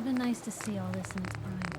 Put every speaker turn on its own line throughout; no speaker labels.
have been nice to see all this in its prime.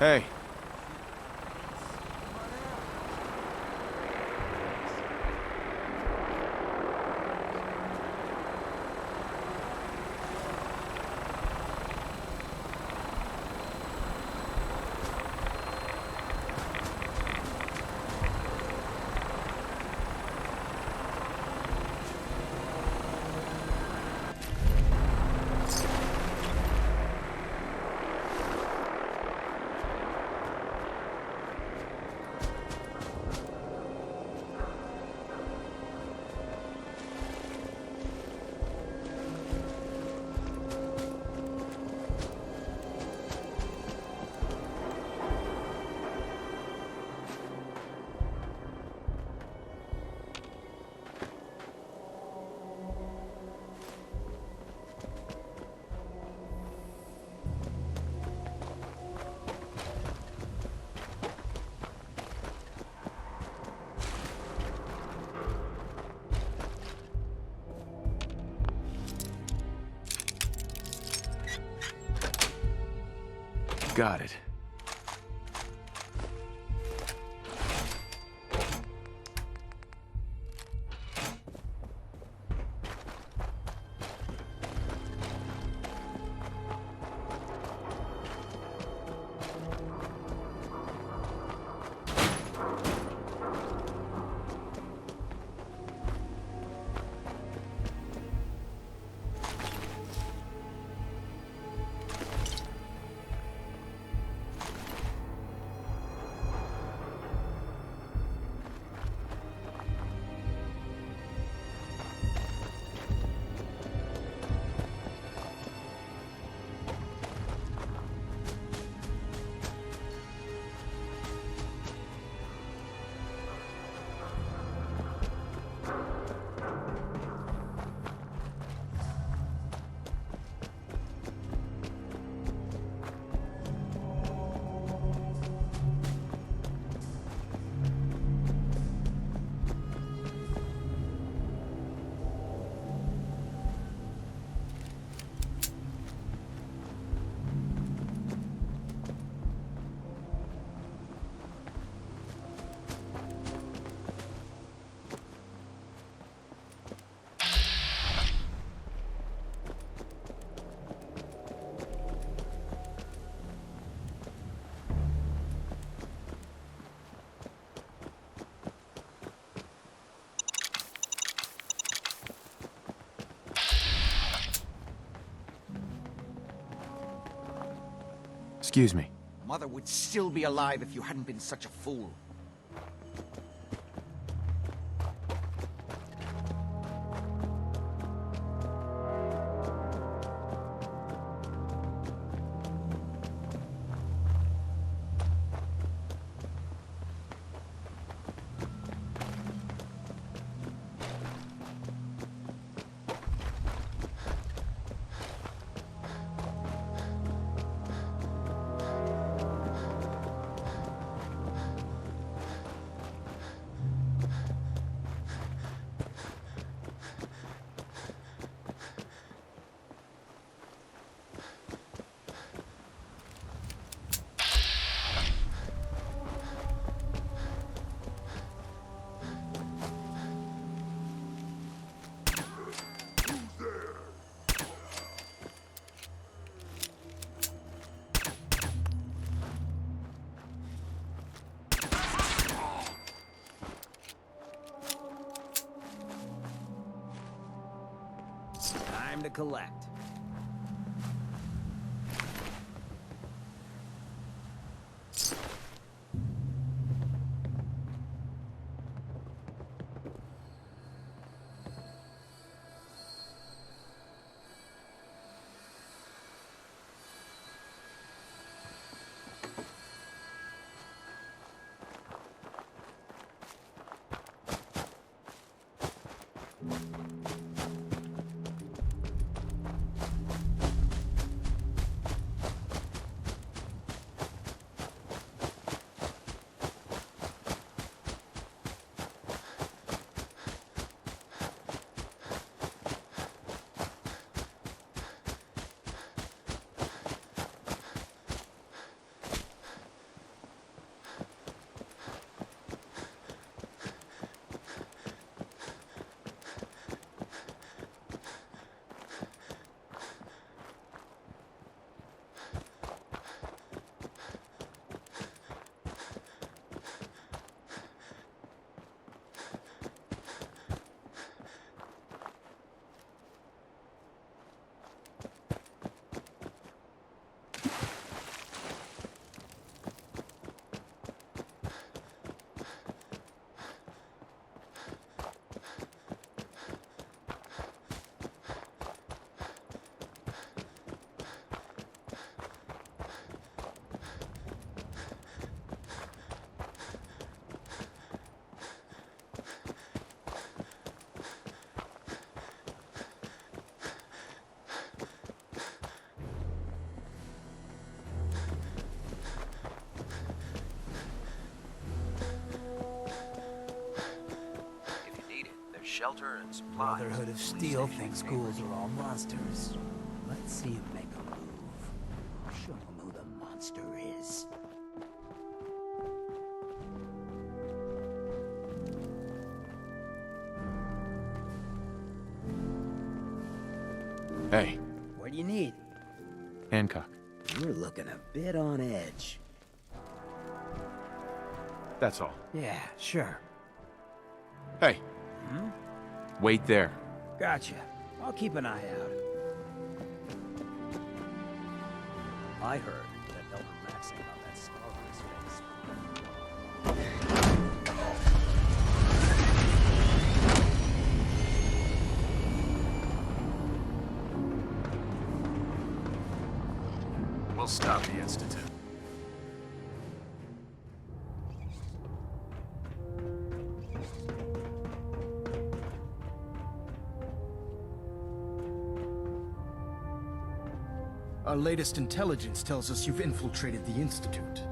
Hey. Got it. Excuse me.
Mother would still be alive if you hadn't been such a fool.
Time to collect.
Shelter and supplies.
Brotherhood of Steel thinks ghouls are all monsters. Let's see him make a move. Show him who the monster
Hey,
What do you need?
Hancock.
You're looking a bit on edge.
That's all.
Yeah, sure.
Hey. Wait there.
Gotcha. I'll keep an eye out. I heard that they'll be maxing on that scar on his face.
We'll stop the Institute.
Our latest intelligence tells us you've infiltrated the Institute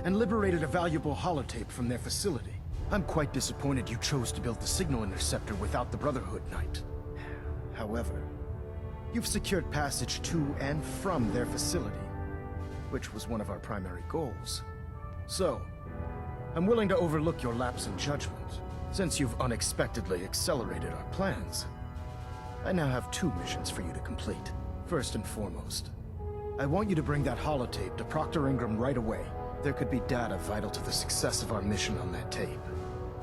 and liberated a valuable holotape from their facility. I'm quite disappointed you chose to build the signal interceptor without the Brotherhood Knight. However, you've secured passage to and from their facility, which was one of our primary goals. So, I'm willing to overlook your lapse in judgment, since you've unexpectedly accelerated our plans. I now have 2 missions for you to complete. First and foremost, I want you to bring that holotape to Proctor Ingram right away. There could be data vital to the success of our mission on that tape,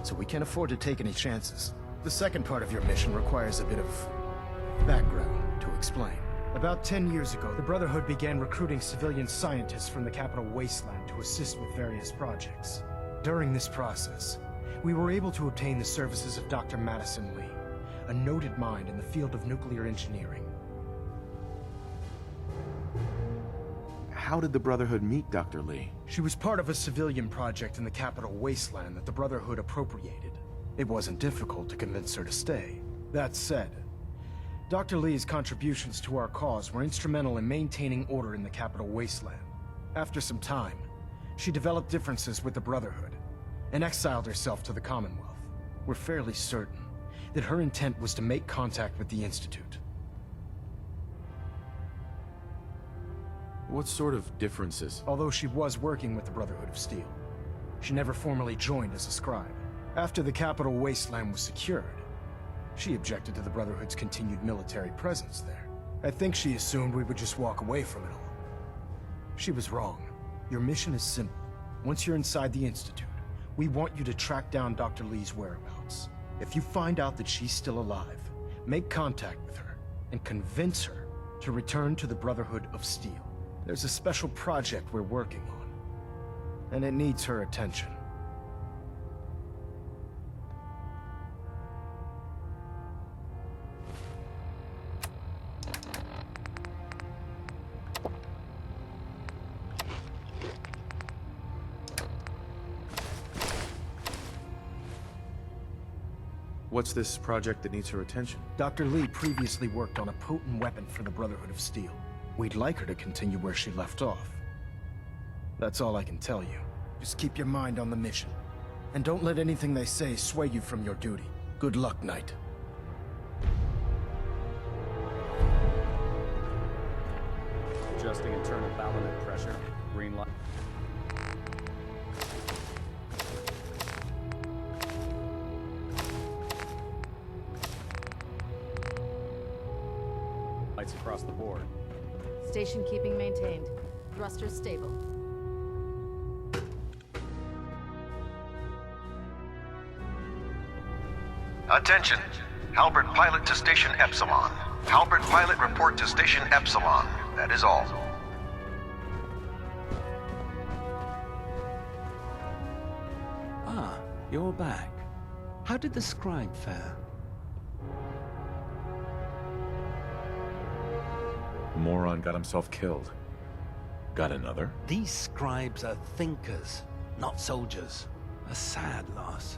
so we can't afford to take any chances. The second part of your mission requires a bit of background to explain. About 10 years ago, the Brotherhood began recruiting civilian scientists from the capital wasteland to assist with various projects. During this process, we were able to obtain the services of Dr. Madison Lee, a noted mind in the field of nuclear engineering.
How did the Brotherhood meet Dr. Lee?
She was part of a civilian project in the capital wasteland that the Brotherhood appropriated. It wasn't difficult to convince her to stay. That said, Dr. Lee's contributions to our cause were instrumental in maintaining order in the capital wasteland. After some time, she developed differences with the Brotherhood and exiled herself to the Commonwealth. We're fairly certain that her intent was to make contact with the Institute.
What sort of differences?
Although she was working with the Brotherhood of Steel, she never formally joined as a scribe. After the capital wasteland was secured, she objected to the Brotherhood's continued military presence there. I think she assumed we would just walk away from it all. She was wrong. Your mission is simple. Once you're inside the Institute, we want you to track down Dr. Lee's whereabouts. If you find out that she's still alive, make contact with her and convince her to return to the Brotherhood of Steel. There's a special project we're working on, and it needs her attention.
What's this project that needs her attention?
Dr. Lee previously worked on a potent weapon for the Brotherhood of Steel. We'd like her to continue where she left off. That's all I can tell you. Just keep your mind on the mission. And don't let anything they say sway you from your duty. Good luck, Knight.
Adjusting internal balance pressure. Green light. Lights across the board.
Station keeping maintained. Thrusters stable.
Attention! Halbert pilot to Station Epsilon. Halbert pilot report to Station Epsilon. That is all.
Ah, you're back. How did the scribe fare?
Moron got himself killed. Got another?
These scribes are thinkers, not soldiers. A sad loss.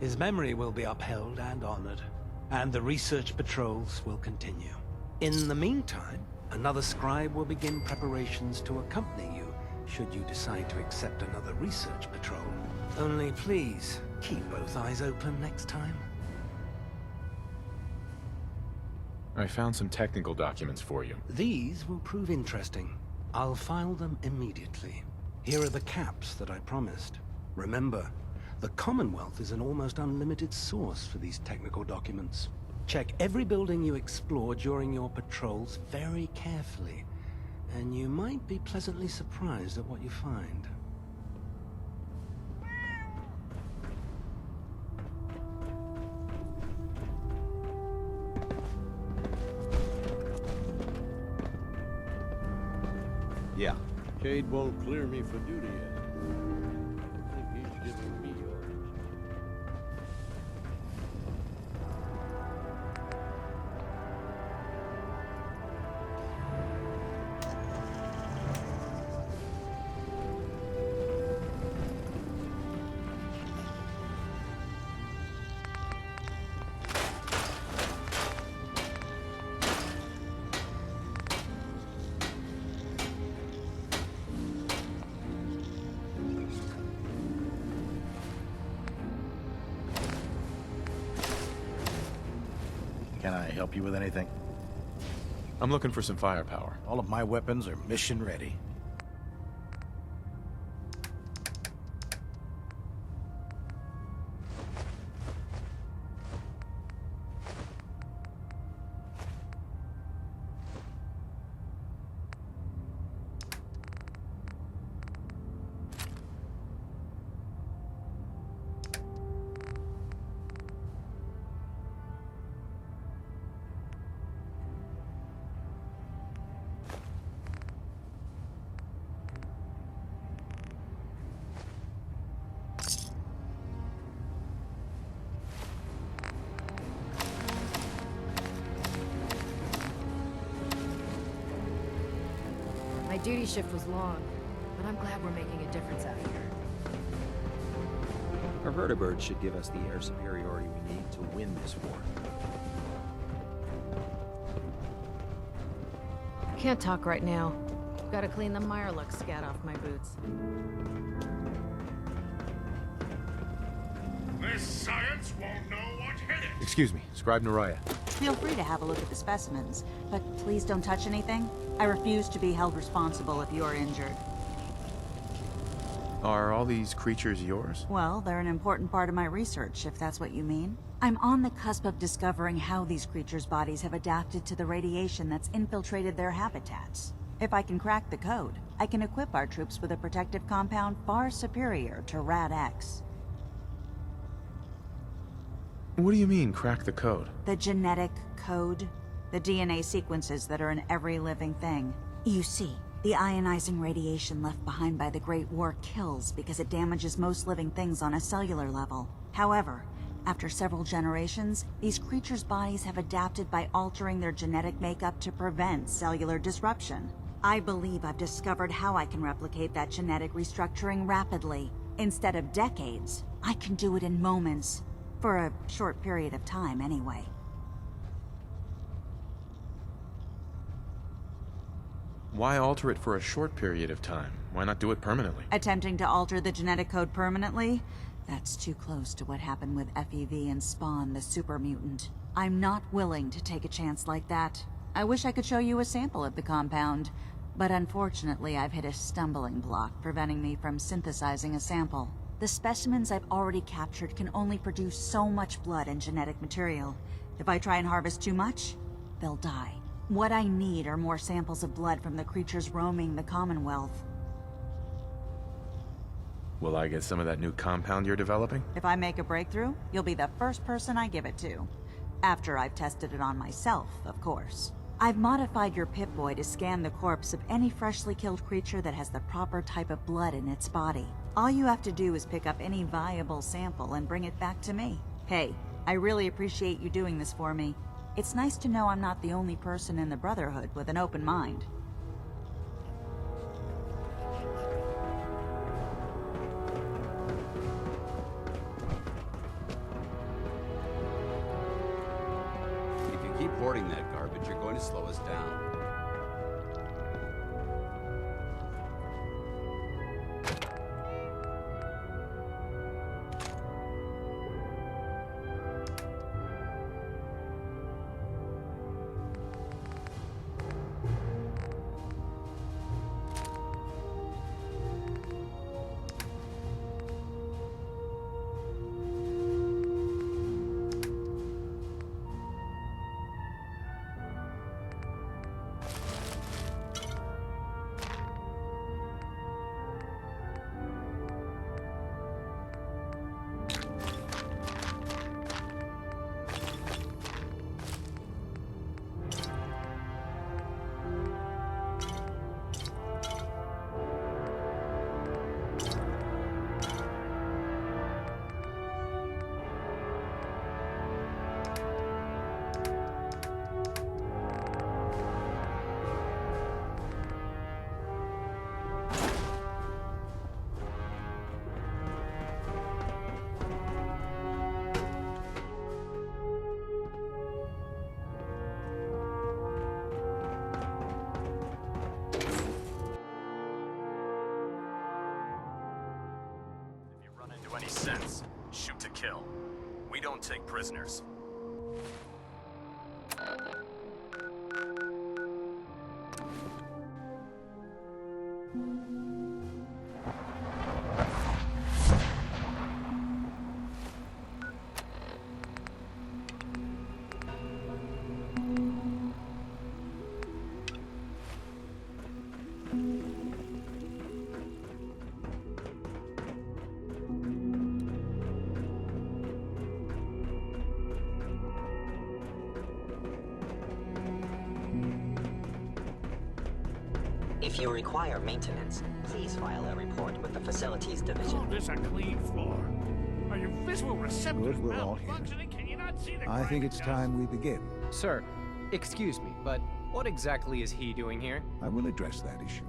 His memory will be upheld and honored, and the research patrols will continue. In the meantime, another scribe will begin preparations to accompany you, should you decide to accept another research patrol. Only please, keep both eyes open next time.
I found some technical documents for you.
These will prove interesting. I'll file them immediately. Here are the caps that I promised. Remember, the Commonwealth is an almost unlimited source for these technical documents. Check every building you explore during your patrols very carefully, and you might be pleasantly surprised at what you find.
Yeah. Cade won't clear me for duty yet. I think he's giving me orders.
Can I help you with anything?
I'm looking for some firepower.
All of my weapons are mission ready.
My duty shift was long, but I'm glad we're making a difference out here.
Our vertibird should give us the air superiority we need to win this war.
Can't talk right now. Gotta clean the Mirelux scat off my boots.
This science won't know what hit it!
Excuse me, Scribe Naraya.
Feel free to have a look at the specimens, but please don't touch anything. I refuse to be held responsible if you are injured.
Are all these creatures yours?
Well, they're an important part of my research, if that's what you mean. I'm on the cusp of discovering how these creatures' bodies have adapted to the radiation that's infiltrated their habitats. If I can crack the code, I can equip our troops with a protective compound far superior to Rad-X.
What do you mean, crack the code?
The genetic code. The DNA sequences that are in every living thing. You see, the ionizing radiation left behind by the Great War kills because it damages most living things on a cellular level. However, after several generations, these creatures' bodies have adapted by altering their genetic makeup to prevent cellular disruption. I believe I've discovered how I can replicate that genetic restructuring rapidly. Instead of decades, I can do it in moments. For a short period of time, anyway.
Why alter it for a short period of time? Why not do it permanently?
Attempting to alter the genetic code permanently? That's too close to what happened with FEV and Spawn, the super mutant. I'm not willing to take a chance like that. I wish I could show you a sample of the compound, but unfortunately I've hit a stumbling block preventing me from synthesizing a sample. The specimens I've already captured can only produce so much blood and genetic material. If I try and harvest too much, they'll die. What I need are more samples of blood from the creatures roaming the Commonwealth.
Will I get some of that new compound you're developing?
If I make a breakthrough, you'll be the first person I give it to. After I've tested it on myself, of course. I've modified your Pip-Boy to scan the corpse of any freshly killed creature that has the proper type of blood in its body. All you have to do is pick up any viable sample and bring it back to me. Hey, I really appreciate you doing this for me. It's nice to know I'm not the only person in the Brotherhood with an open mind.
If you keep hoarding that garbage, you're going to slow us down.
shoot to kill. We don't take prisoners.
If you require maintenance, please file a report with the Facilities Division.
Call this a clean floor. Are your visual receptors
Good, we're all here.
malfunctioning? Can you not see the
I think it's time we begin.
Sir, excuse me, but what exactly is he doing here?
I will address that issue.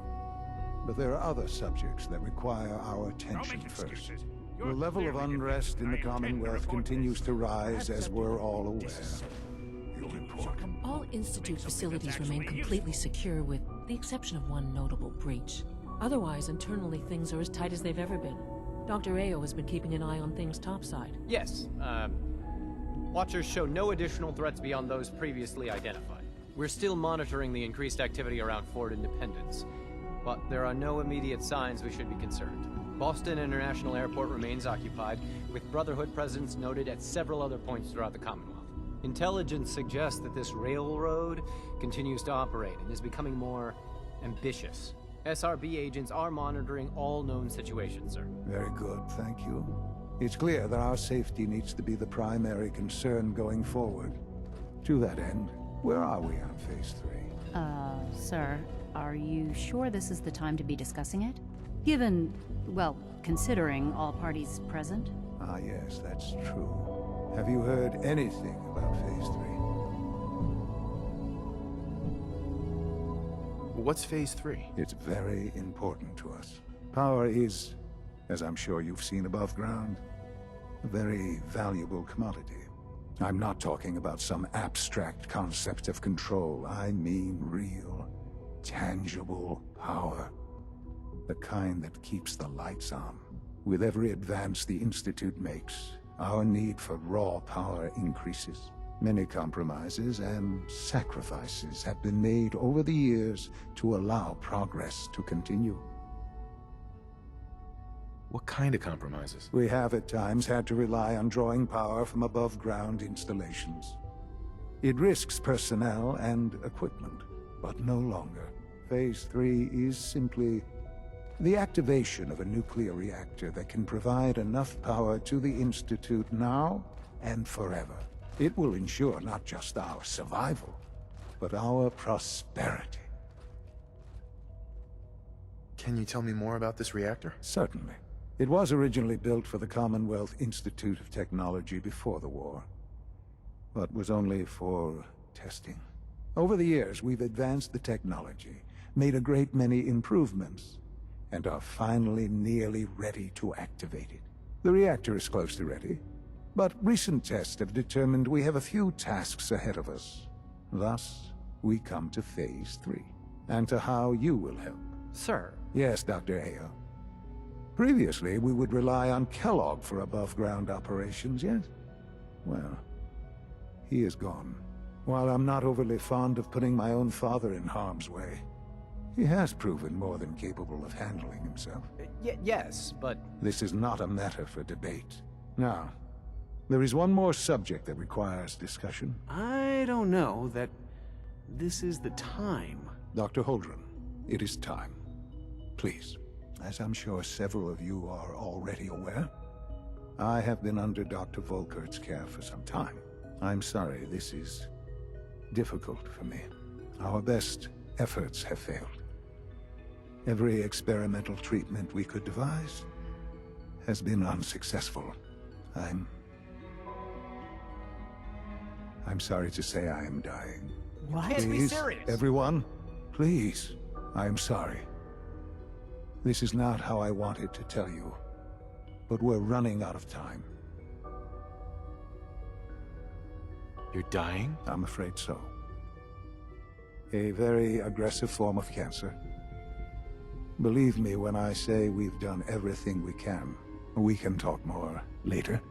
But there are other subjects that require our attention first. The level of unrest in the Commonwealth continues to rise, as we're all aware. Your report.
All Institute facilities remain completely secure with the exception of one notable breach. Otherwise, internally things are as tight as they've ever been. Dr. Ao has been keeping an eye on things topside.
Yes, Watchers show no additional threats beyond those previously identified. We're still monitoring the increased activity around Fort Independence, but there are no immediate signs we should be concerned. Boston International Airport remains occupied, with Brotherhood presence noted at several other points throughout the Commonwealth. Intelligence suggests that this railroad continues to operate and is becoming more ambitious. SRB agents are monitoring all known situations, sir.
Very good, thank you. It's clear that our safety needs to be the primary concern going forward. To that end, where are we on Phase 3?
Sir, are you sure this is the time to be discussing it? Given, well, considering all parties present?
Ah, yes, that's true. Have you heard anything about Phase 3?
What's Phase 3?
It's very important to us. Power is, as I'm sure you've seen above ground, a very valuable commodity. I'm not talking about some abstract concept of control. I mean real, tangible power. The kind that keeps the lights on. With every advance the Institute makes, our need for raw power increases. Many compromises and sacrifices have been made over the years to allow progress to continue.
What kind of compromises?
We have at times had to rely on drawing power from above-ground installations. It risks personnel and equipment, but no longer. Phase 3 is simply the activation of a nuclear reactor that can provide enough power to the Institute now and forever. It will ensure not just our survival, but our prosperity.
Can you tell me more about this reactor?
Certainly. It was originally built for the Commonwealth Institute of Technology before the war, but was only for testing. Over the years, we've advanced the technology, made a great many improvements, and are finally nearly ready to activate it. The reactor is close to ready, but recent tests have determined we have a few tasks ahead of us. Thus, we come to Phase 3, and to how you will help.
Sir?
Yes, Dr. Ao. Previously, we would rely on Kellogg for above-ground operations, yes? Well, he is gone. While I'm not overly fond of putting my own father in harm's way, he has proven more than capable of handling himself.
Yes, but...
This is not a matter for debate. Now, there is one more subject that requires discussion.
I don't know that this is the time.
Dr. Holdren, it is time. Please. As I'm sure several of you are already aware, I have been under Dr. Volkert's care for some time. I'm sorry, this is difficult for me. Our best efforts have failed. Every experimental treatment we could devise has been unsuccessful. I'm sorry to say I am dying.
What? Please, be serious.
Everyone, please. I'm sorry. This is not how I wanted to tell you, but we're running out of time.
You're dying?
I'm afraid so. A very aggressive form of cancer. Believe me when I say we've done everything we can. We can talk more later.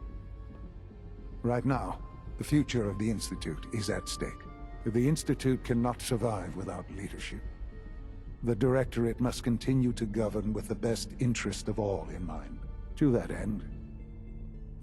Right now, the future of the Institute is at stake. The Institute cannot survive without leadership. The Directorate must continue to govern with the best interest of all in mind. To that end,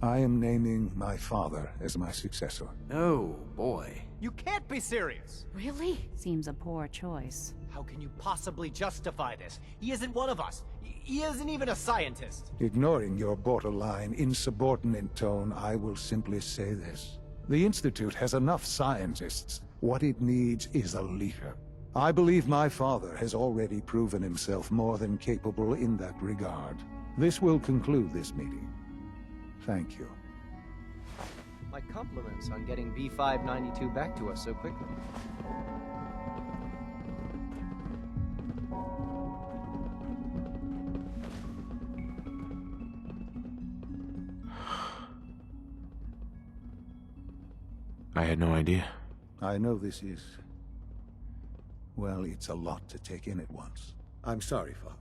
I am naming my father as my successor.
Oh, boy.
You can't be serious!
Really? Seems a poor choice.
How can you possibly justify this? He isn't one of us. He isn't even a scientist.
Ignoring your borderline, insubordinate tone, I will simply say this. The Institute has enough scientists. What it needs is a leader. I believe my father has already proven himself more than capable in that regard. This will conclude this meeting. Thank you.
My compliments on getting B592 back to us so quickly.
I had no idea.
I know this is... well, it's a lot to take in at once.
I'm sorry, Father.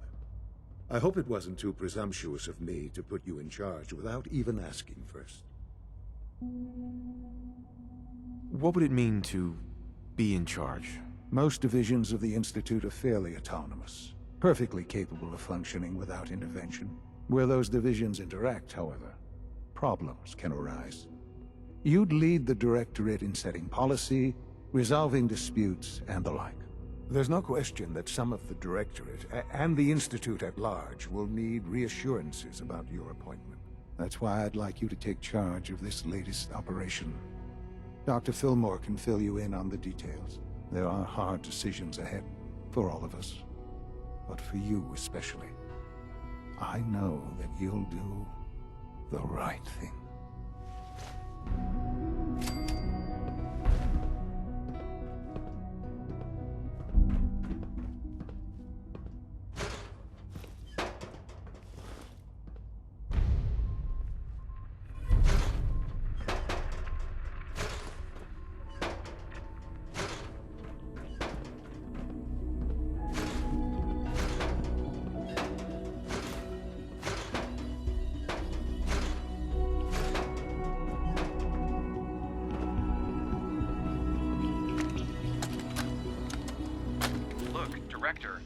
I hope it wasn't too presumptuous of me to put you in charge without even asking first.
What would it mean to be in charge?
Most divisions of the Institute are fairly autonomous, perfectly capable of functioning without intervention. Where those divisions interact, however, problems can arise. You'd lead the Directorate in setting policy, resolving disputes, and the like. There's no question that some of the Directorate, and the Institute at large, will need reassurances about your appointment. That's why I'd like you to take charge of this latest operation. Dr. Fillmore can fill you in on the details. There are hard decisions ahead, for all of us. But for you especially. I know that you'll do the right thing.
Director,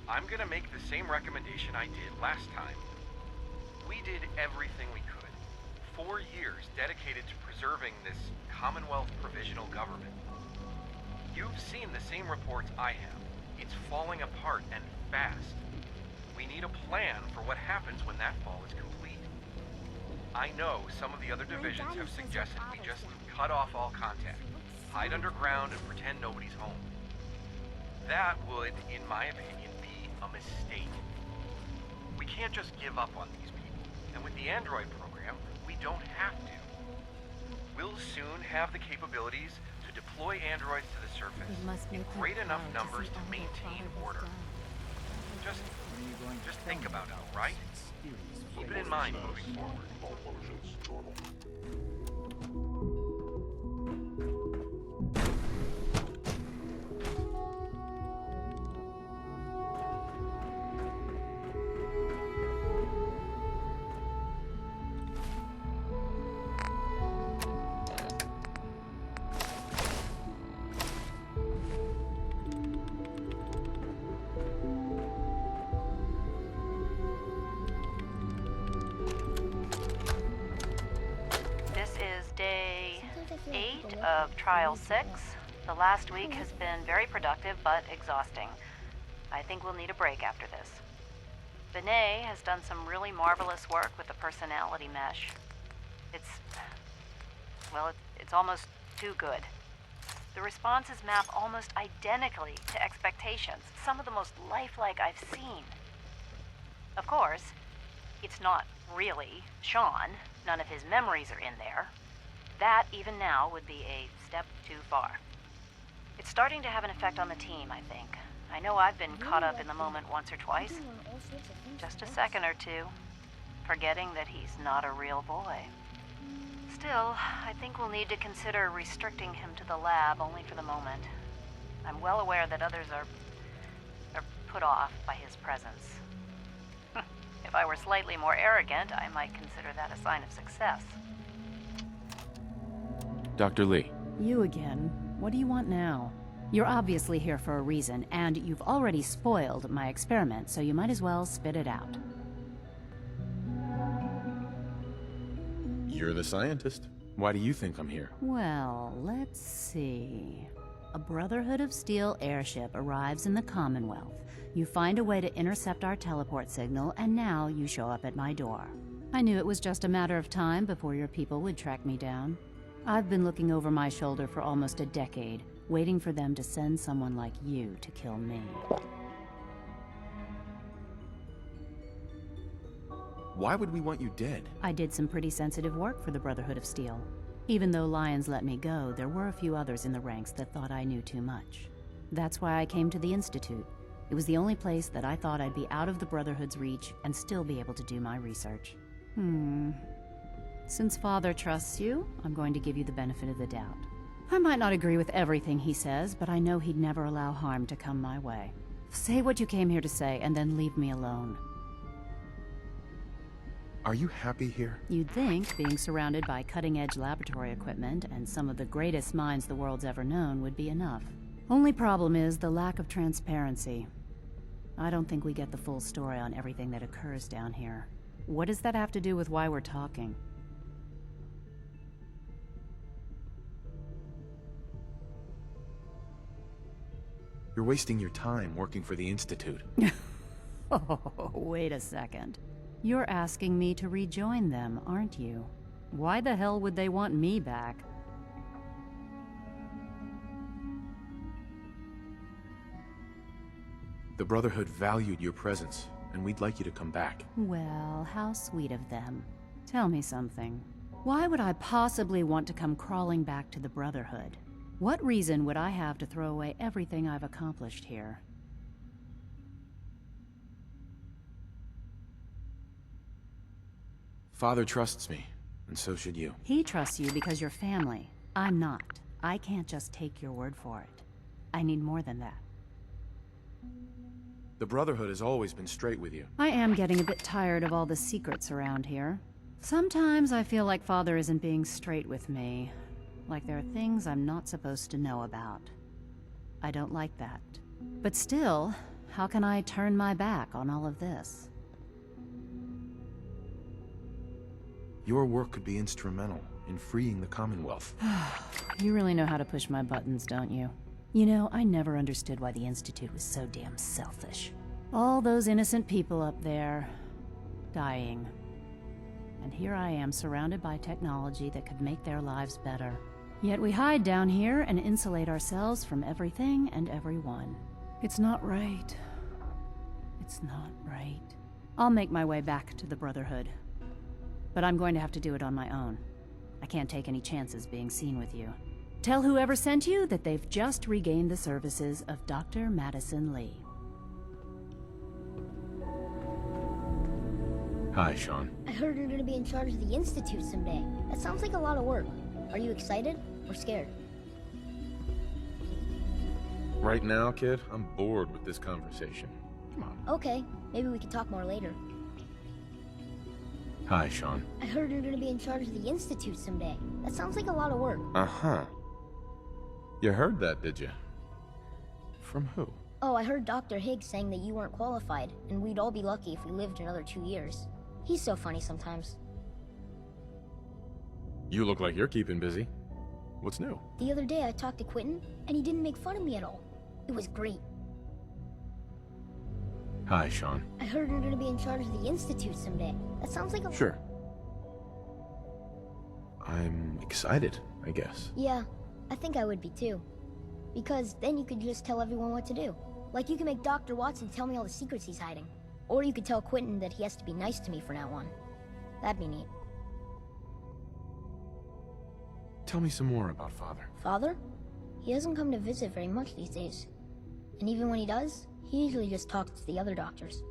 I'm gonna make the same recommendation I did last time. We did everything we could. 4 years dedicated to preserving this Commonwealth provisional government. You've seen the same reports I have. It's falling apart and fast. We need a plan for what happens when that fall is complete. I know some of the other divisions have suggested we just cut off all contact, hide underground, and pretend nobody's home. That would, in my opinion, be a mistake. We can't just give up on these people, and with the Android program, we don't have to. We'll soon have the capabilities to deploy androids to the surface in great enough numbers to maintain order. Just think about it, all right? Keep it in mind moving forward.
Of Trial 6. The last week has been very productive, but exhausting. I think we'll need a break after this. Benet has done some really marvelous work with the personality mesh. It's almost too good. The responses map almost identically to expectations, some of the most lifelike I've seen. Of course, it's not really Sean. None of his memories are in there. That, even now, would be a step too far. It's starting to have an effect on the team, I think. I know I've been caught up in the moment once or twice. Just a second or two, forgetting that he's not a real boy. Still, I think we'll need to consider restricting him to the lab only for the moment. I'm well aware that others are put off by his presence. If I were slightly more arrogant, I might consider that a sign of success.
Dr. Lee.
You again. What do you want now? You're obviously here for a reason, and you've already spoiled my experiment, so you might as well spit it out.
You're the scientist. Why do you think I'm here?
Well, let's see. A Brotherhood of Steel airship arrives in the Commonwealth. You find a way to intercept our teleport signal, and now you show up at my door. I knew it was just a matter of time before your people would track me down. I've been looking over my shoulder for almost a decade, waiting for them to send someone like you to kill me.
Why would we want you dead?
I did some pretty sensitive work for the Brotherhood of Steel. Even though Lyons let me go, there were a few others in the ranks that thought I knew too much. That's why I came to the Institute. It was the only place that I thought I'd be out of the Brotherhood's reach and still be able to do my research. Since Father trusts you, I'm going to give you the benefit of the doubt. I might not agree with everything he says, but I know he'd never allow harm to come my way. Say what you came here to say, and then leave me alone.
Are you happy here?
You'd think being surrounded by cutting-edge laboratory equipment and some of the greatest minds the world's ever known would be enough. Only problem is the lack of transparency. I don't think we get the full story on everything that occurs down here. What does that have to do with why we're talking?
You're wasting your time working for the Institute.
Oh, wait a second. You're asking me to rejoin them, aren't you? Why the hell would they want me back?
The Brotherhood valued your presence, and we'd like you to come back.
Well, how sweet of them. Tell me something. Why would I possibly want to come crawling back to the Brotherhood? What reason would I have to throw away everything I've accomplished here?
Father trusts me, and so should you.
He trusts you because you're family. I'm not. I can't just take your word for it. I need more than that.
The Brotherhood has always been straight with you.
I am getting a bit tired of all the secrets around here. Sometimes I feel like Father isn't being straight with me. Like there are things I'm not supposed to know about. I don't like that. But still, how can I turn my back on all of this?
Your work could be instrumental in freeing the Commonwealth.
You really know how to push my buttons, don't you? You know, I never understood why the Institute was so damn selfish. All those innocent people up there, dying. And here I am, surrounded by technology that could make their lives better. Yet we hide down here and insulate ourselves from everything and everyone. It's not right. It's not right. I'll make my way back to the Brotherhood. But I'm going to have to do it on my own. I can't take any chances being seen with you. Tell whoever sent you that they've just regained the services of Dr. Madison Lee.
Hi, Sean.
I heard you're gonna be in charge of the Institute someday. That sounds like a lot of work. Are you excited or scared?
Right now, kid, I'm bored with this conversation. Come on.
Okay, maybe we can talk more later.
Hi, Sean.
I heard you're gonna be in charge of the Institute someday. That sounds like a lot of work.
Uh-huh. You heard that, did you? From who?
Oh, I heard Dr. Higgs saying that you weren't qualified, and we'd all be lucky if we lived another 2 years. He's so funny sometimes.
You look like you're keeping busy. What's new?
The other day I talked to Quentin, and he didn't make fun of me at all. It was great.
Hi, Sean.
I heard you're gonna be in charge of the Institute someday. That sounds like a...
Sure. I'm excited, I guess.
Yeah, I think I would be too. Because then you could just tell everyone what to do. Like you can make Dr. Watson tell me all the secrets he's hiding. Or you could tell Quentin that he has to be nice to me from now on. That'd be neat.
Tell me some more about Father.
Father? He doesn't come to visit very much these days. And even when he does, he usually just talks to the other doctors.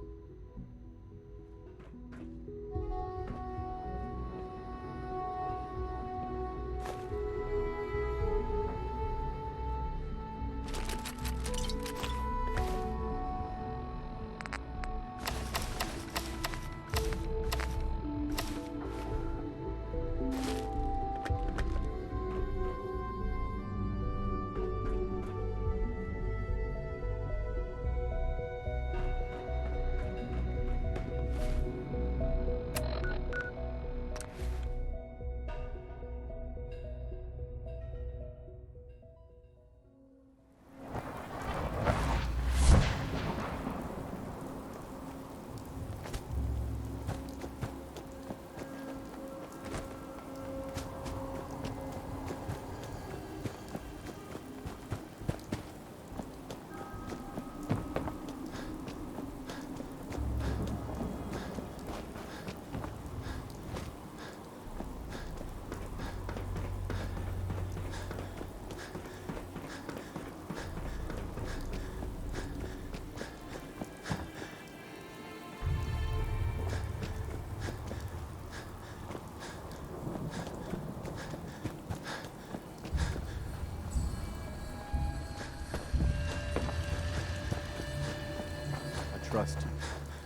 trust.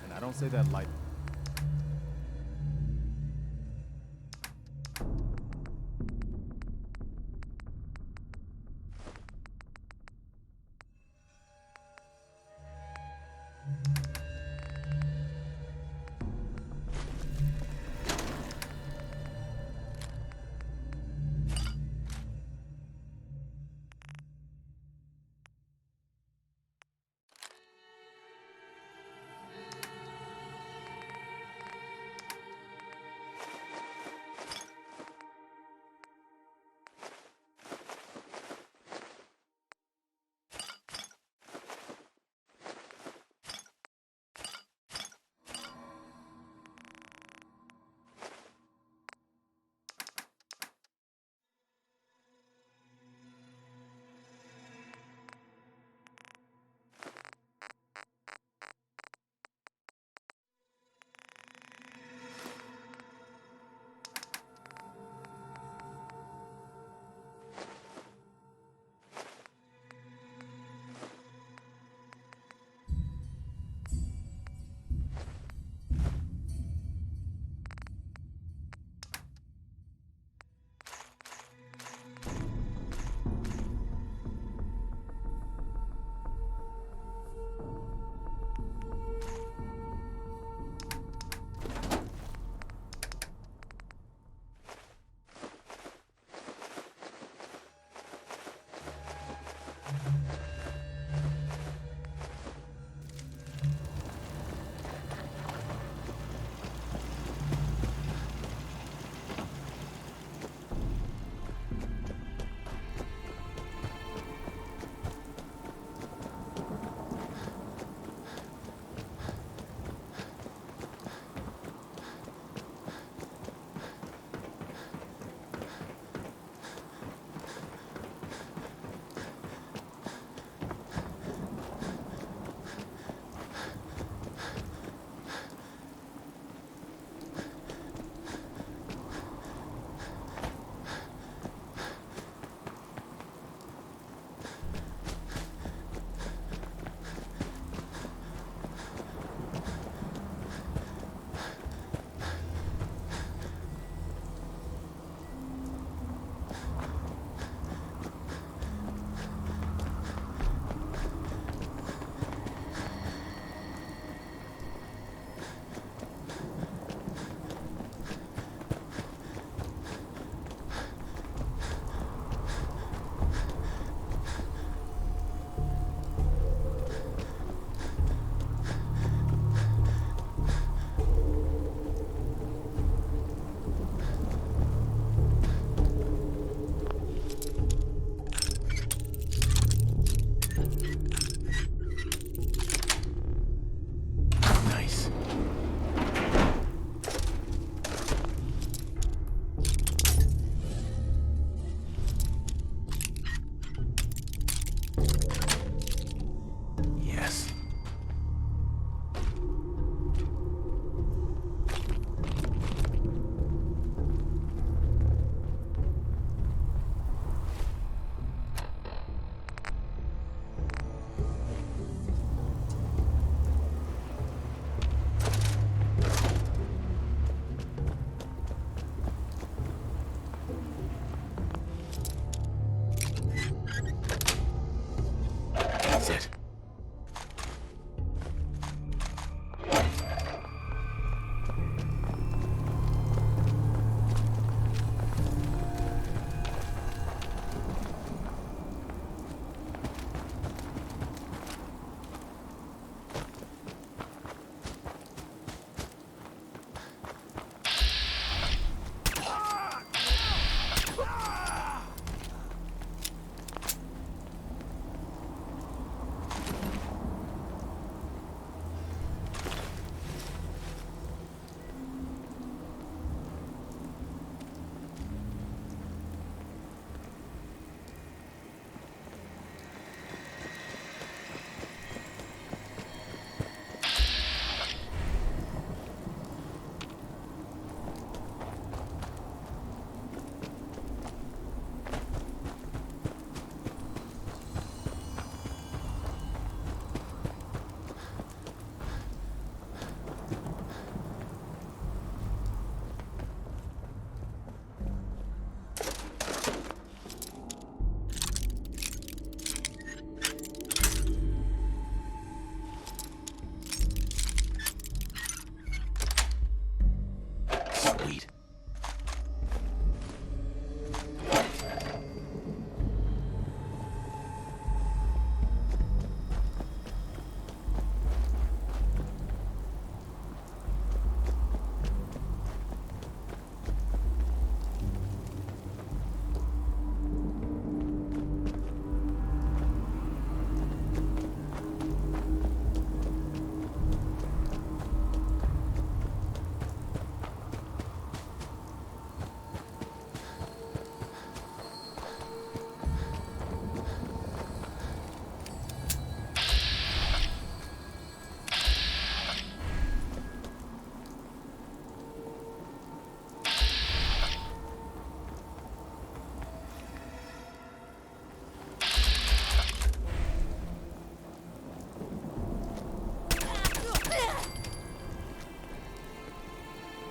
And I don't say that lightly.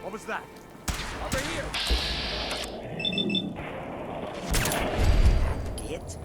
What was that? Over here!
It?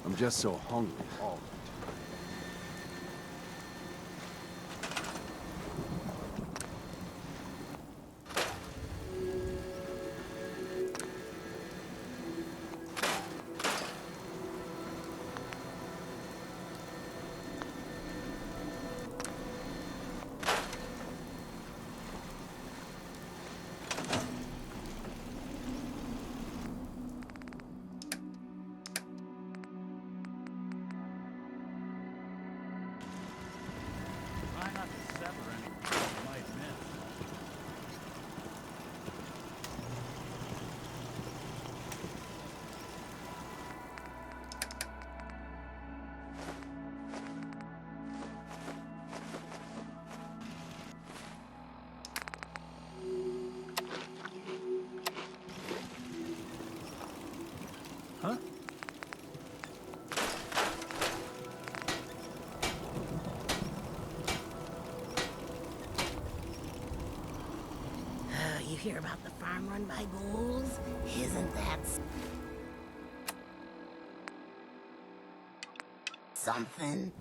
I'm just so hungry all the time.
Try not to sever anything you might miss.
Huh?
You hear about the farm run by ghouls? Isn't that something?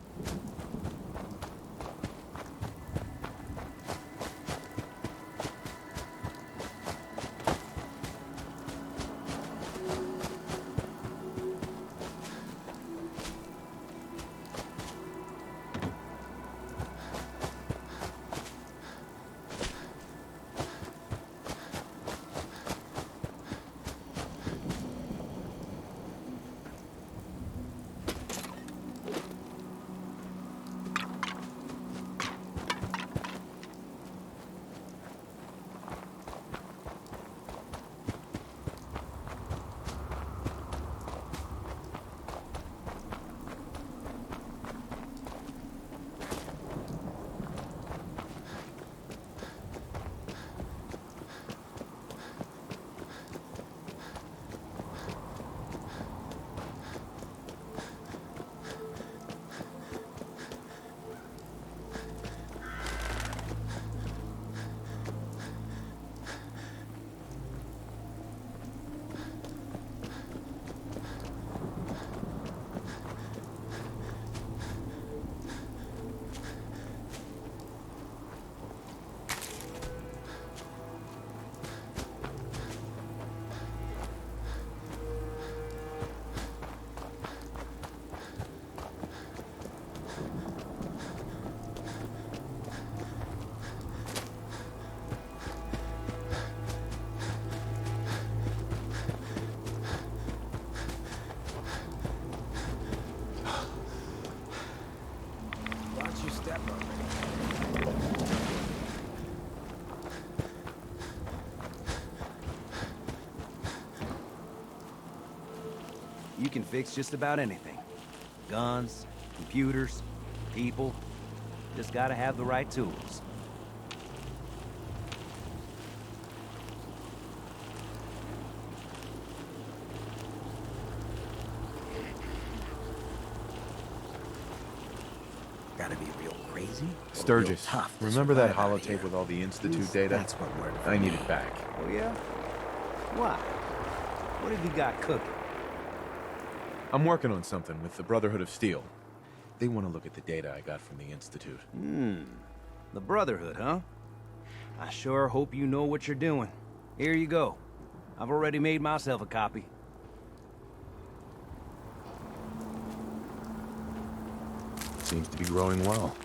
You can fix just about anything. Guns, computers, people. Just gotta have the right tools. Gotta be real crazy.
Sturgis,
tough to
remember that
survive out
holotape
here.
with all the Institute
Yes,
data?
that's what we're
I need it back.
Oh yeah? Why? What have you got cooking?
I'm working on something with the Brotherhood of Steel. They want to look at the data I got from the Institute.
The Brotherhood, huh? I sure hope you know what you're doing. Here you go. I've already made myself a copy.
Seems to be growing well.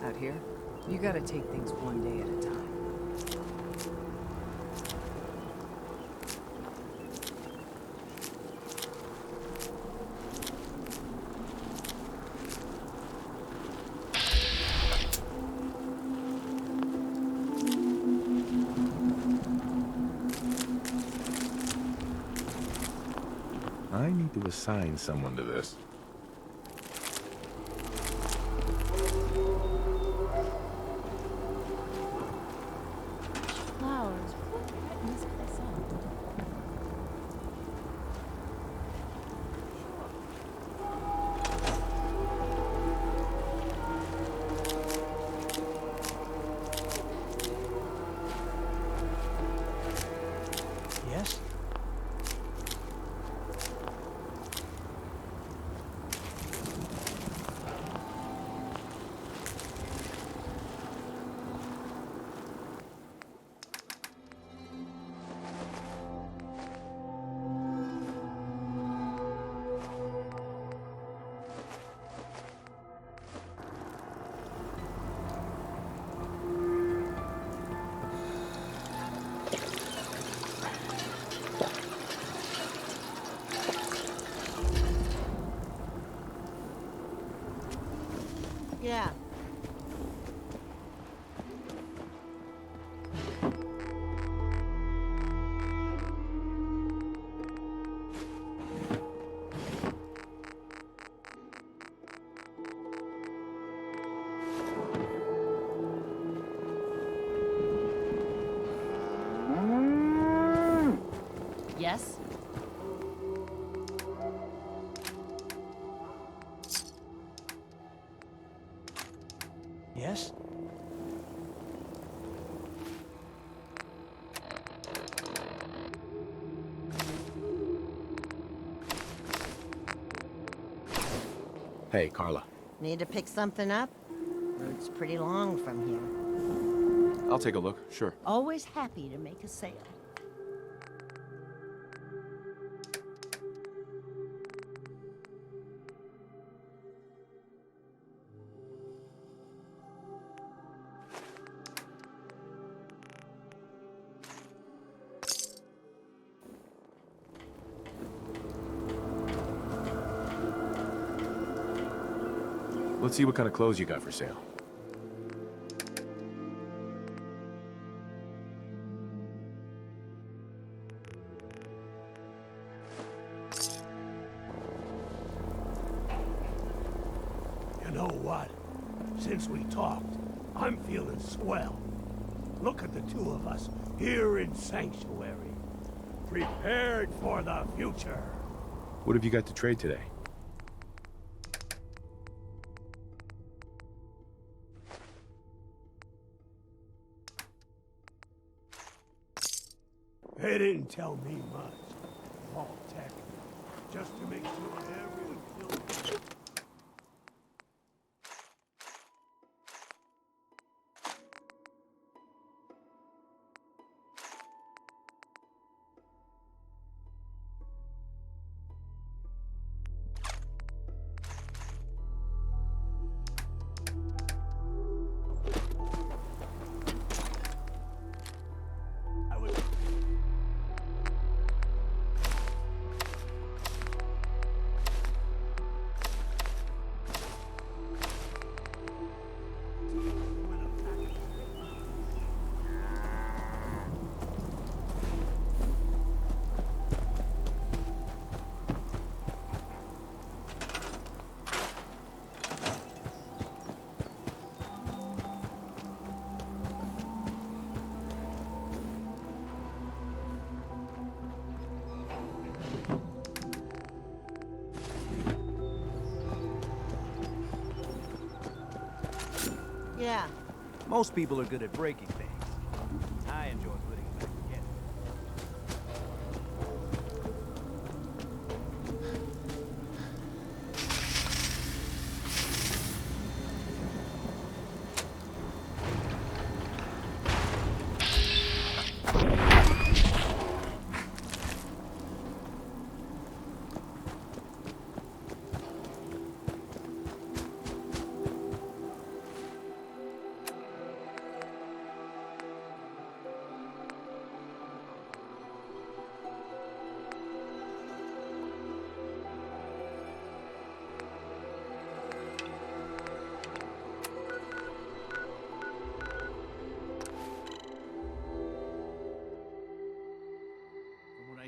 Out here, you gotta take things one day at a time.
I need to assign someone to this.
Flowers. What brightens this up?
Yes?
Yeah.
Yes?
Yes?
Hey, Carla.
Need to pick something up? Road's pretty long from here.
I'll take a look, sure.
Always happy to make a sale.
Let's see what kind of clothes you got for sale.
You know what? Since we talked, I'm feeling swell. Look at the two of us here in Sanctuary. Prepared for the future.
What have you got to trade today?
They didn't tell me much. All tech. Just to make sure everyone feels...
Yeah.
Most people are good at breaking things. I enjoy putting it back together.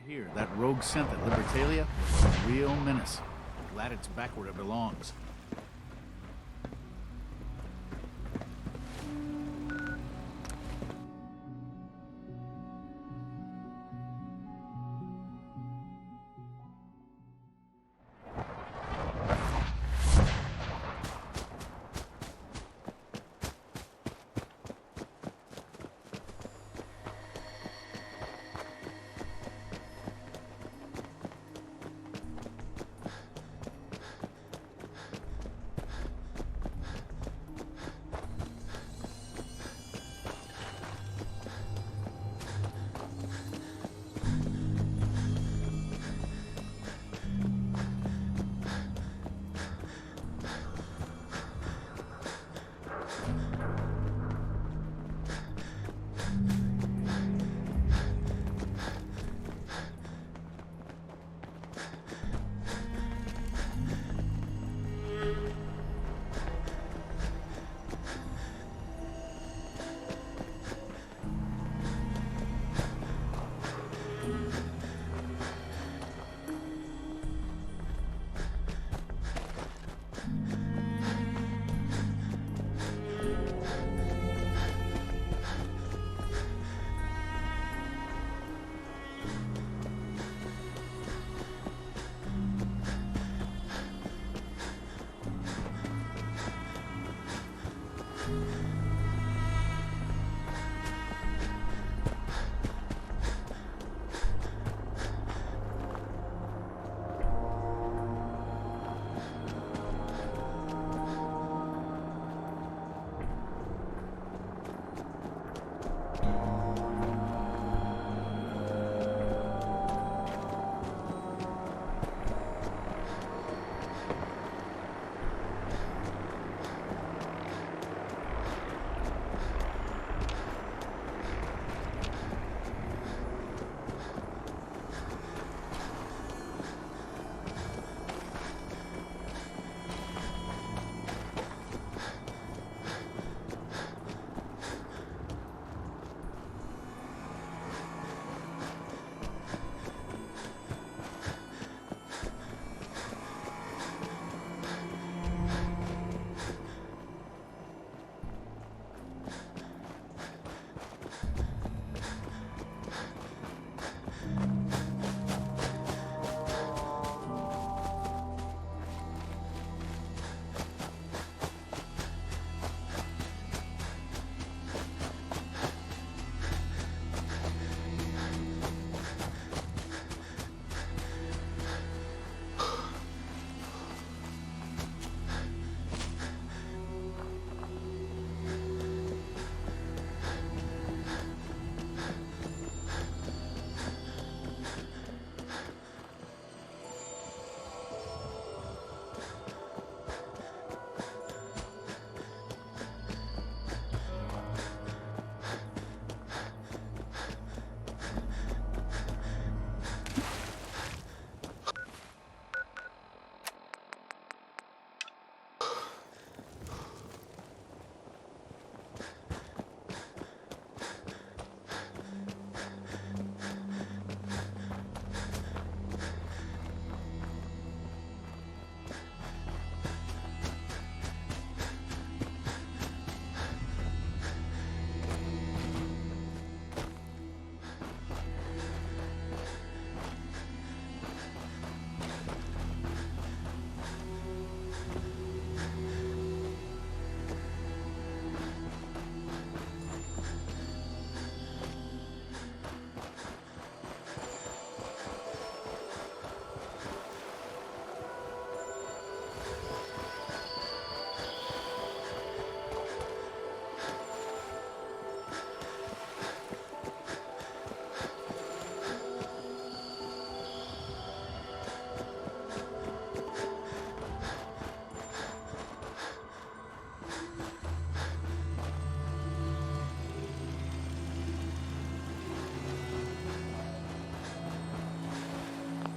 Here, that rogue scent at Libertalia was a real menace. Glad it's back where it belongs.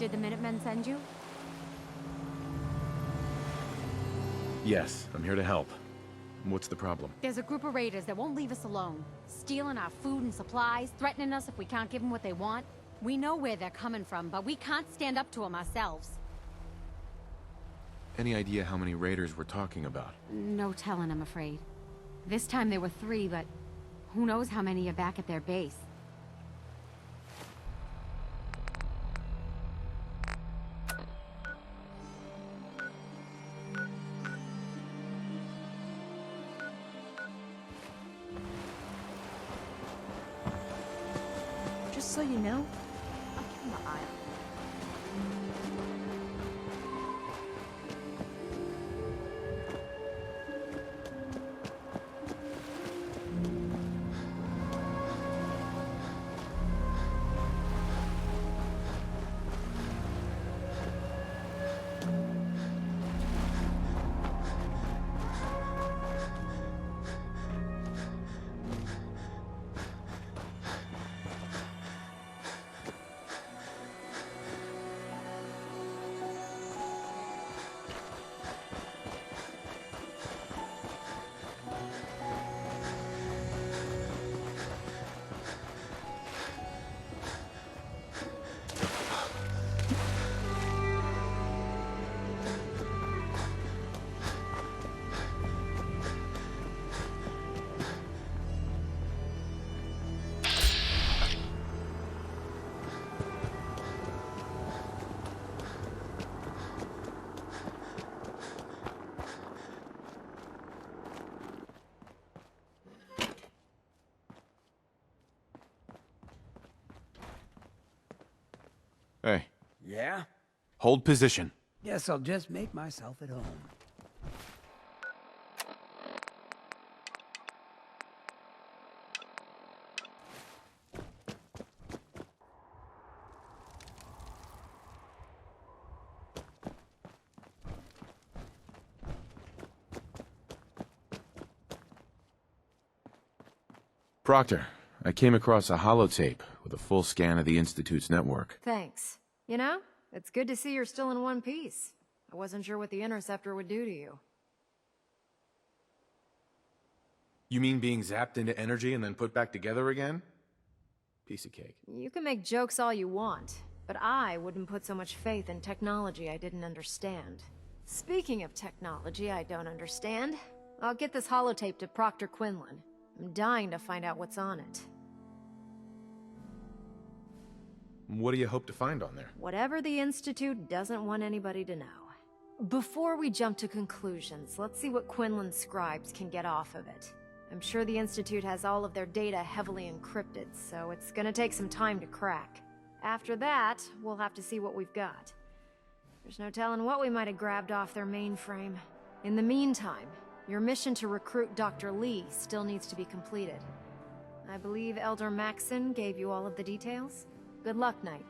Did the Minutemen send you?
Yes, I'm here to help. What's the problem?
There's a group of raiders that won't leave us alone. Stealing our food and supplies, threatening us if we can't give them what they want. We know where they're coming from, but we can't stand up to them ourselves.
Any idea how many raiders we're talking about?
No telling, I'm afraid. This time there were 3, but who knows how many are back at their base.
Just so you know,
I'll give him an eye.
Hey.
Yeah?
Hold position.
Guess I'll just make myself at home.
Proctor, I came across a holotape with a full scan of the Institute's network.
Thanks. You know, it's good to see you're still in one piece. I wasn't sure what the Interceptor would do to you.
You mean being zapped into energy and then put back together again? Piece of cake.
You can make jokes all you want, but I wouldn't put so much faith in technology I didn't understand. Speaking of technology I don't understand, I'll get this holotape to Proctor Quinlan. I'm dying to find out what's on it.
What do you hope to find on there?
Whatever the Institute doesn't want anybody to know. Before we jump to conclusions, let's see what Quinlan's scribes can get off of it. I'm sure the Institute has all of their data heavily encrypted, so it's gonna take some time to crack. After that, we'll have to see what we've got. There's no telling what we might have grabbed off their mainframe. In the meantime, your mission to recruit Dr. Lee still needs to be completed. I believe Elder Maxson gave you all of the details? Good luck, Knight.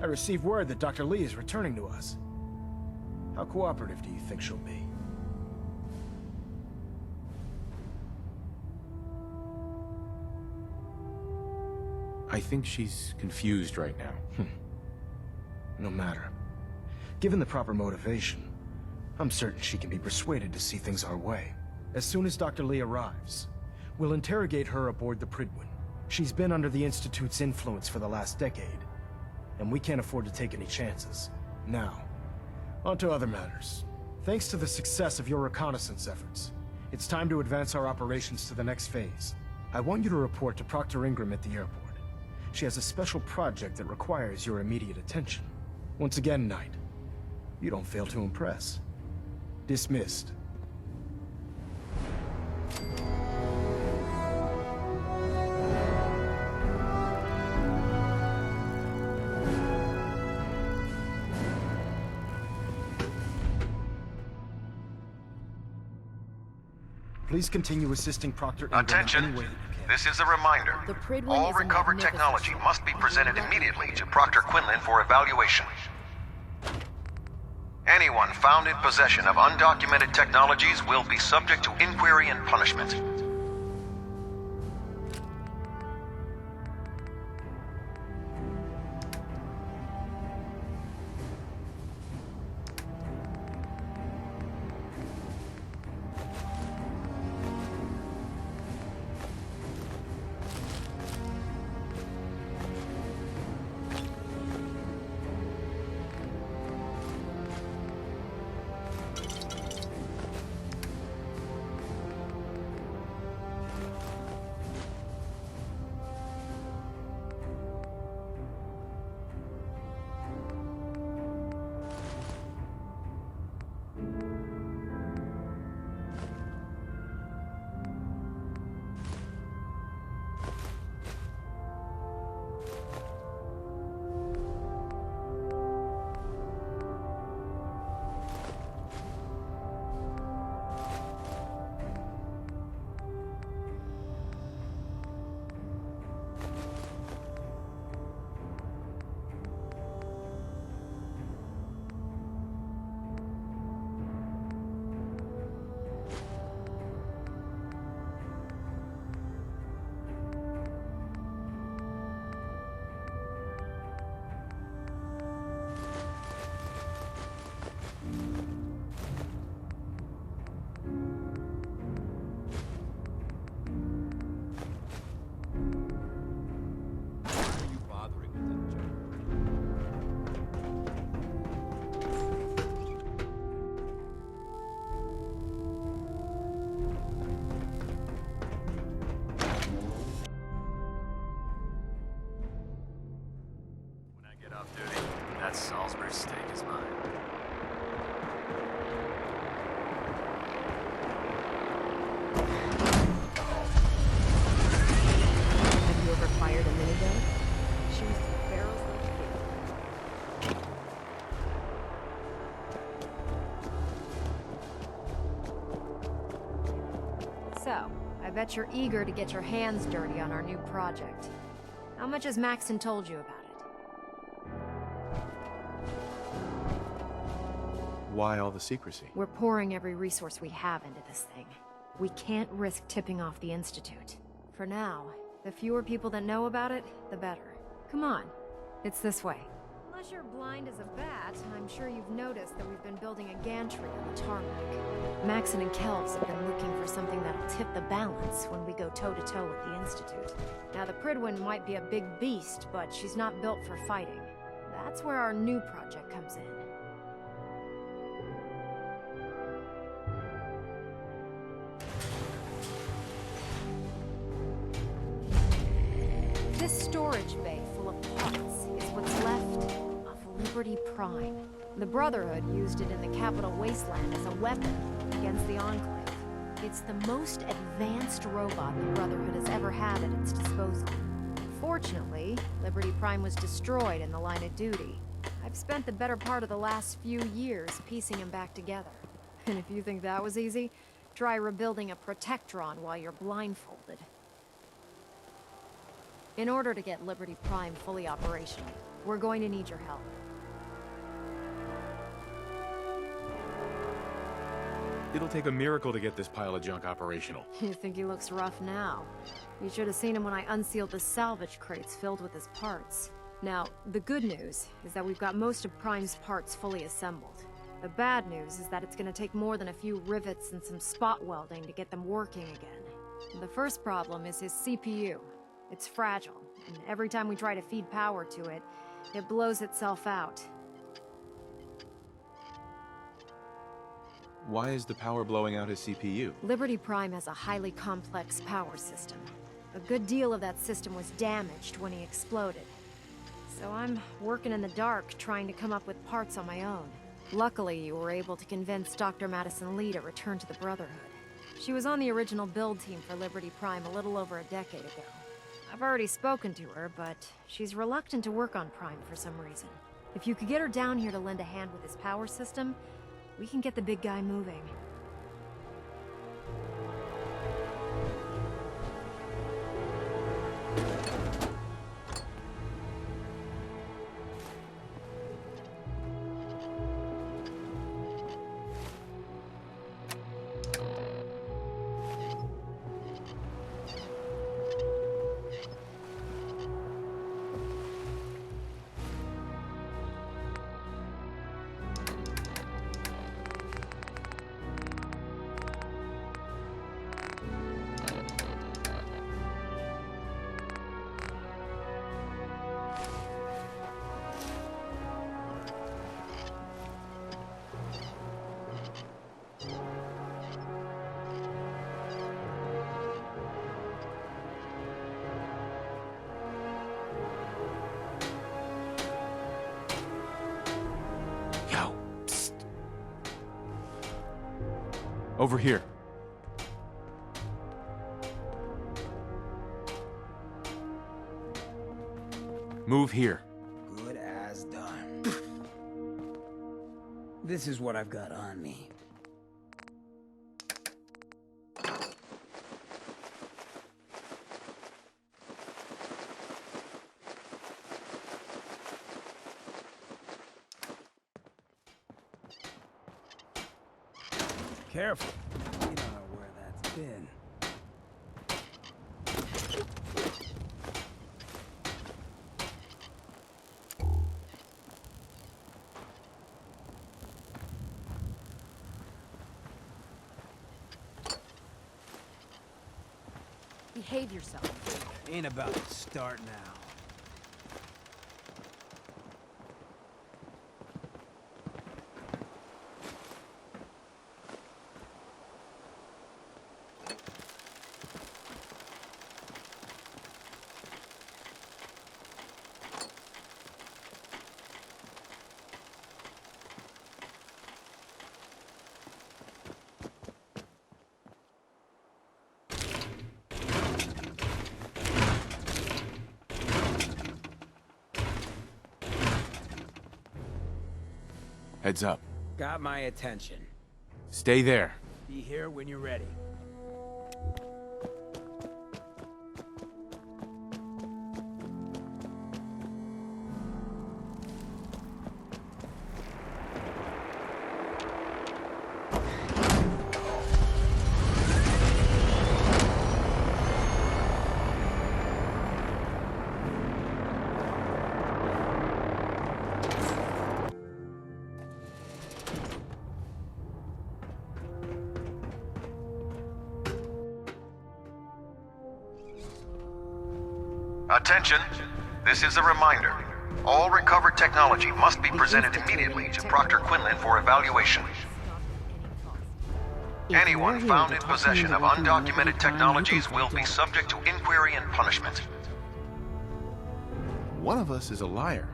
I received word that Dr. Lee is returning to us. How cooperative do you think she'll be?
I think she's confused right now.
No matter. Given the proper motivation, I'm certain she can be persuaded to see things our way. As soon as Dr. Lee arrives, we'll interrogate her aboard the Pridwin. She's been under the Institute's influence for the last decade, and we can't afford to take any chances. Now, on to other matters. Thanks to the success of your reconnaissance efforts, it's time to advance our operations to the next phase. I want you to report to Proctor Ingram at the airport. She has a special project that requires your immediate attention. Once again, Knight, you don't fail to impress. Dismissed. Please continue assisting Proctor Ingram
Attention.
in any way that you can.
This is a reminder.
The Pridwin
All
is a
recovered
magnificent
technology
ship.
must be presented immediately to Proctor Quinlan for evaluation. Anyone found in possession of undocumented technologies will be subject to inquiry and punishment.
That Salisbury steak is mine.
Have you ever fired a minigun? Shoots the barrels like a So, I bet you're eager to get your hands dirty on our new project. How much has Maxon told you about it?
Why all the secrecy?
We're pouring every resource we have into this thing. We can't risk tipping off the Institute. For now, the fewer people that know about it, the better. Come on, it's this way. Unless you're blind as a bat, I'm sure you've noticed that we've been building a gantry on the tarmac. Maxon and Kelvs have been looking for something that'll tip the balance when we go toe-to-toe with the Institute. Now, the Pridwin might be a big beast, but she's not built for fighting. That's where our new project comes in. This storage bay full of parts is what's left of Liberty Prime. The Brotherhood used it in the Capital Wasteland as a weapon against the Enclave. It's the most advanced robot the Brotherhood has ever had at its disposal. Fortunately, Liberty Prime was destroyed in the line of duty. I've spent the better part of the last few years piecing him back together. And if you think that was easy, try rebuilding a Protectron while you're blindfolded. In order to get Liberty Prime fully operational, we're going to need your help.
It'll take a miracle to get this pile of junk operational.
You think he looks rough now? You should have seen him when I unsealed the salvage crates filled with his parts. Now, the good news is that we've got most of Prime's parts fully assembled. The bad news is that it's gonna take more than a few rivets and some spot welding to get them working again. The first problem is his CPU. It's fragile, and every time we try to feed power to it, it blows itself out.
Why is the power blowing out his CPU?
Liberty Prime has a highly complex power system. A good deal of that system was damaged when he exploded. So I'm working in the dark, trying to come up with parts on my own. Luckily, you were able to convince Dr. Madison Lee to return to the Brotherhood. She was on the original build team for Liberty Prime a little over a decade ago. I've already spoken to her, but she's reluctant to work on Prime for some reason. If you could get her down here to lend a hand with his power system, we can get the big guy moving.
Over here. Move here.
Good as done. This is what I've got on me. Careful. You don't know where that's been.
Behave yourself.
Ain't about to start now.
Heads up.
Got my attention.
Stay there.
Be here when you're ready.
Attention, this is a reminder. All recovered technology must be presented immediately to Proctor Quinlan for evaluation. Anyone found in possession of undocumented technologies will be subject to inquiry and punishment.
One of us is a liar,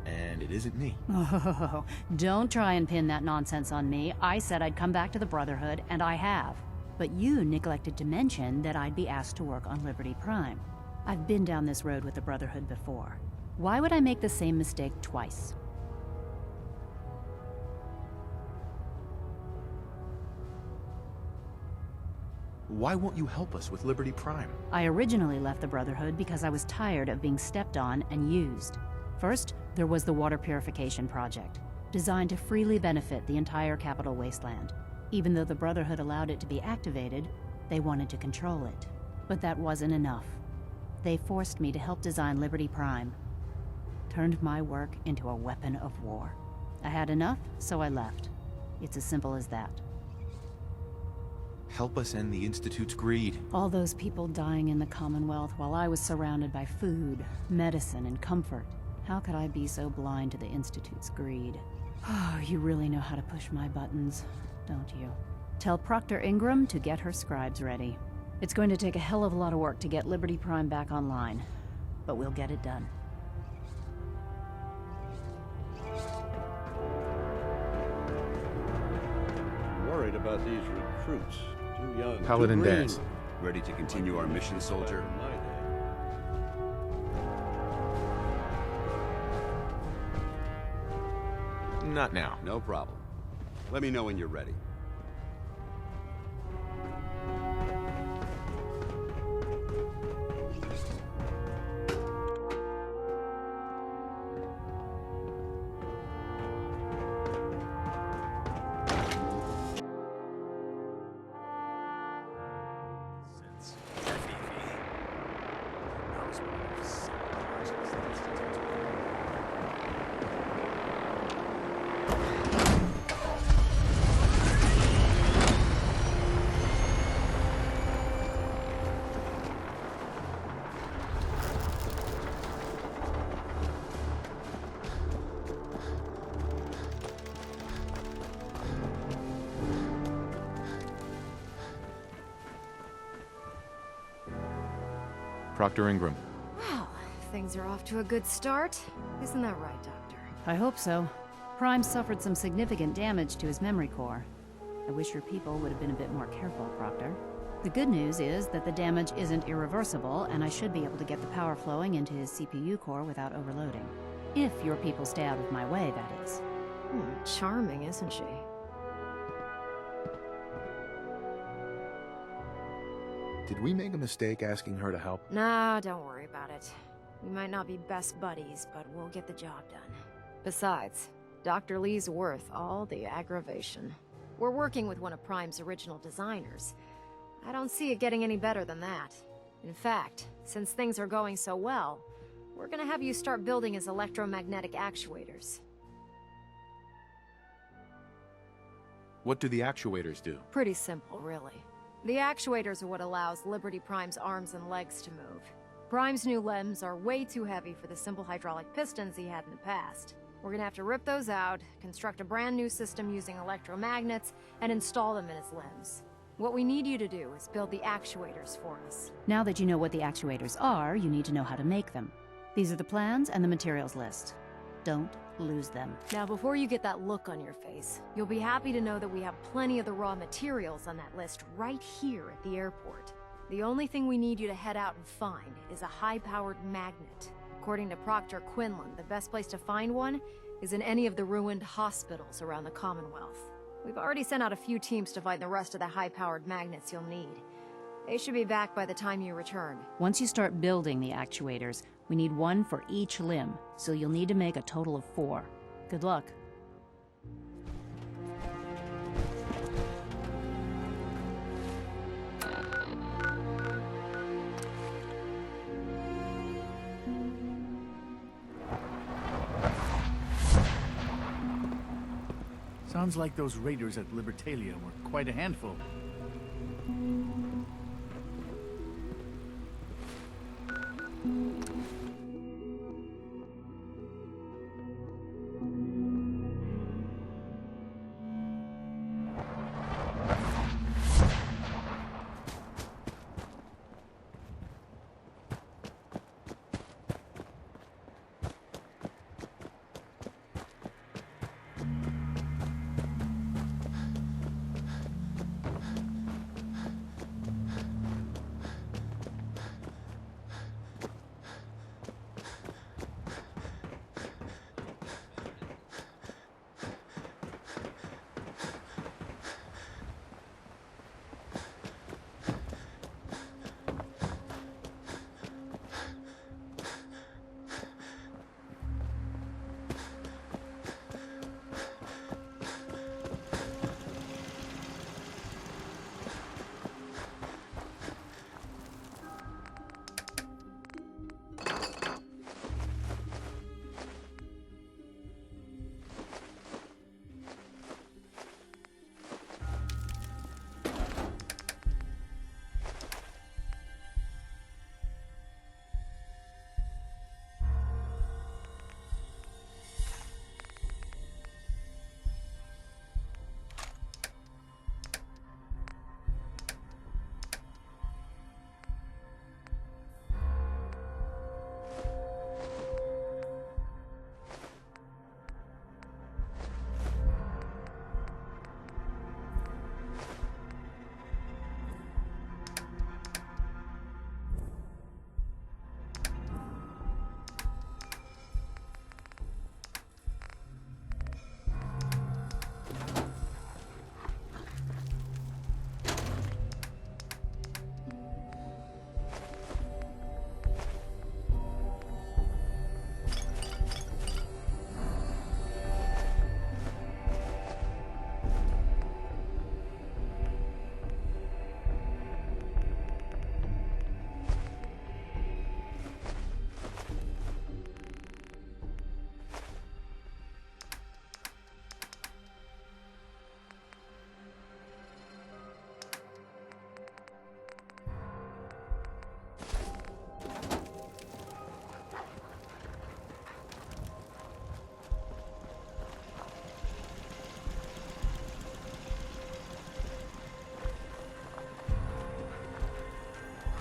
and it isn't me.
Oh, don't try and pin that nonsense on me. I said I'd come back to the Brotherhood, and I have. But you neglected to mention that I'd be asked to work on Liberty Prime. I've been down this road with the Brotherhood before. Why would I make the same mistake twice?
Why won't you help us with Liberty Prime?
I originally left the Brotherhood because I was tired of being stepped on and used. First, there was the water purification project, designed to freely benefit the entire capital wasteland. Even though the Brotherhood allowed it to be activated, they wanted to control it. But that wasn't enough. They forced me to help design Liberty Prime. Turned my work into a weapon of war. I had enough, so I left. It's as simple as that.
Help us end the Institute's greed.
All those people dying in the Commonwealth while I was surrounded by food, medicine, and comfort. How could I be so blind to the Institute's greed? Oh, you really know how to push my buttons, don't you? Tell Proctor Ingram to get her scribes ready. It's going to take a hell of a lot of work to get Liberty Prime back online, but we'll get it done.
Worried about these recruits. Too young.
Paladin
too green.
Daz.
Ready to continue our mission, soldier?
Not now.
No problem. Let me know when you're ready.
Proctor Ingram.
Well, things are off to a good start. Isn't that right, Doctor?
I hope so. Prime suffered some significant damage to his memory core. I wish your people would have been a bit more careful, Proctor. The good news is that the damage isn't irreversible, and I should be able to get the power flowing into his CPU core without overloading. If your people stay out of my way, that is.
Charming, isn't she?
Did we make a mistake asking her to help?
Nah, don't worry about it. We might not be best buddies, but we'll get the job done. Besides, Dr. Lee's worth all the aggravation. We're working with one of Prime's original designers. I don't see it getting any better than that. In fact, since things are going so well, we're gonna have you start building his electromagnetic actuators.
What do the actuators do?
Pretty simple, really. The actuators are what allows Liberty Prime's arms and legs to move. Prime's new limbs are way too heavy for the simple hydraulic pistons he had in the past. We're gonna have to rip those out, construct a brand new system using electromagnets, and install them in his limbs. What we need you to do is build the actuators for us.
Now that you know what the actuators are, you need to know how to make them. These are the plans and the materials list. Don't lose them.
Now, before you get that look on your face, you'll be happy to know that we have plenty of the raw materials on that list right here at the airport. The only thing we need you to head out and find is a high-powered magnet. According to Proctor Quinlan, the best place to find one is in any of the ruined hospitals around the Commonwealth. We've already sent out a few teams to find the rest of the high-powered magnets you'll need. They should be back by the time you return.
Once you start building the actuators, we need one for each limb, so you'll need to make a total of 4. Good luck.
Sounds like those raiders at Libertalia were quite a handful.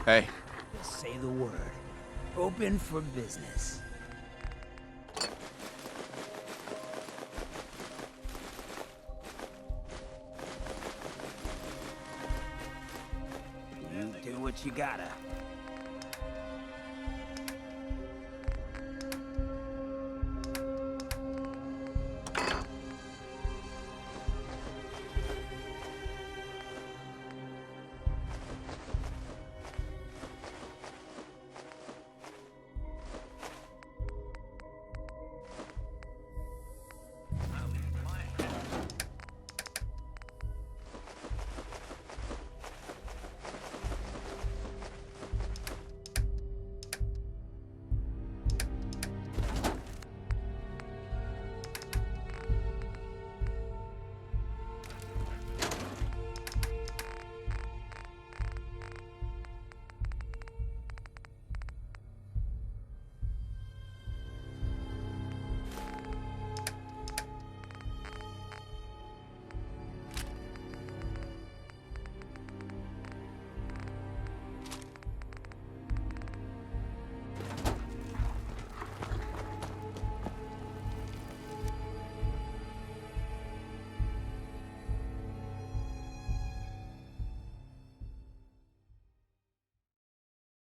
Hey.
Just say the word. Open for business.
but you gotta.